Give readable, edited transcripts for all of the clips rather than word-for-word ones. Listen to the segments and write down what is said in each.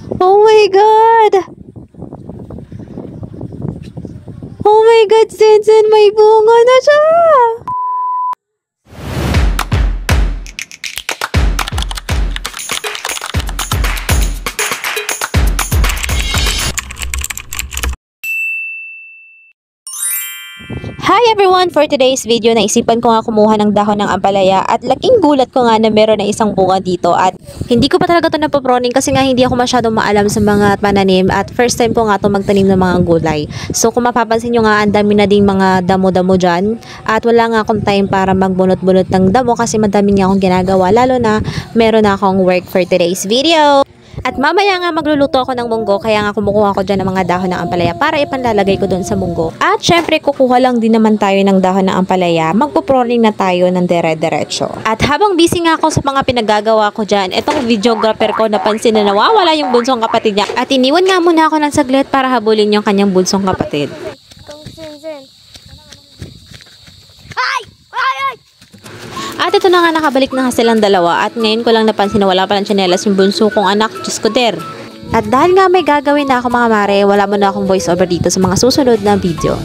Oh my God! Oh my God, Sensen, may bunga na siya! Hi everyone! For today's video, naisipan ko nga kumuha ng dahon ng ampalaya at laking gulat ko nga na meron na isang bunga dito at hindi ko pa talaga ito napoproning kasi nga hindi ako masyadong maalam sa mga pananim at first time ko nga ito magtanim ng mga gulay. So kung mapapansin nyo nga, ang dami na ding mga damo-damo dyan at wala nga akong time para magbunot-bunot ng damo kasi madami nga akong ginagawa, lalo na meron na akong work for today's video. At mamaya nga magluluto ako ng munggo, kaya nga kumukuha ko dyan ng mga dahon ng ampalaya para ipanlalagay ko doon sa munggo. At syempre kukuha lang din naman tayo ng dahon ng ampalaya, magpo-proning na tayo ng dire-diretso. At habang busy nga ako sa mga pinagagawa ko dyan, itong videographer ko napansin na nawawala yung bunsong kapatid niya. At iniwan nga muna ako ng saglit para habulin yung kanyang bunsong kapatid. At ito na nga, nakabalik na silang dalawa at ngayon ko lang napansin na wala palang tsinelas yung bunso kong anak, Diyos ko der. At dahil nga may gagawin na ako mga mare, wala mo na akong voice over dito sa mga susunod na video.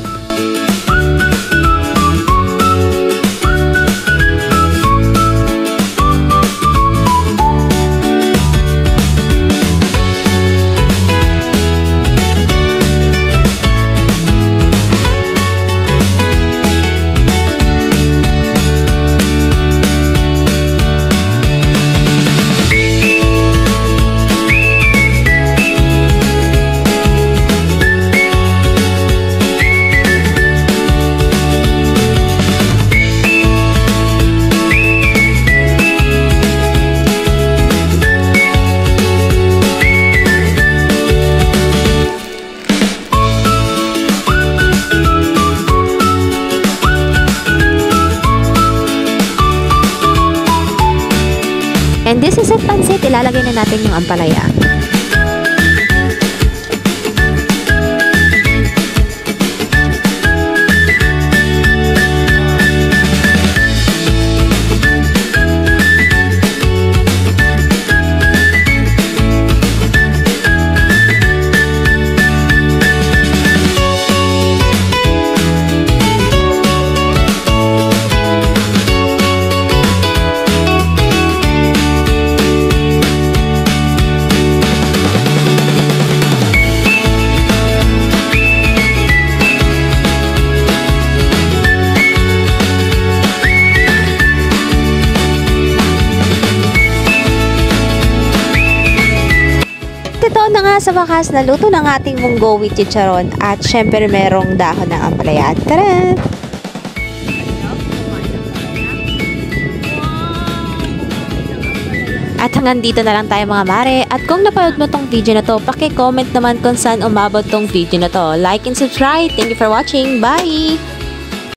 And this is it, pansit. Ilalagay na natin yung ampalaya. Ito na nga sa wakas, naluto ng ating munggo with chicharon at syempre merong dahon ng ampalaya. Tara! At hanggang dito na lang tayo mga mare. At kung napanood mo tong video na to, paki-comment naman kung saan umabot tong video na to. Like and subscribe. Thank you for watching. Bye!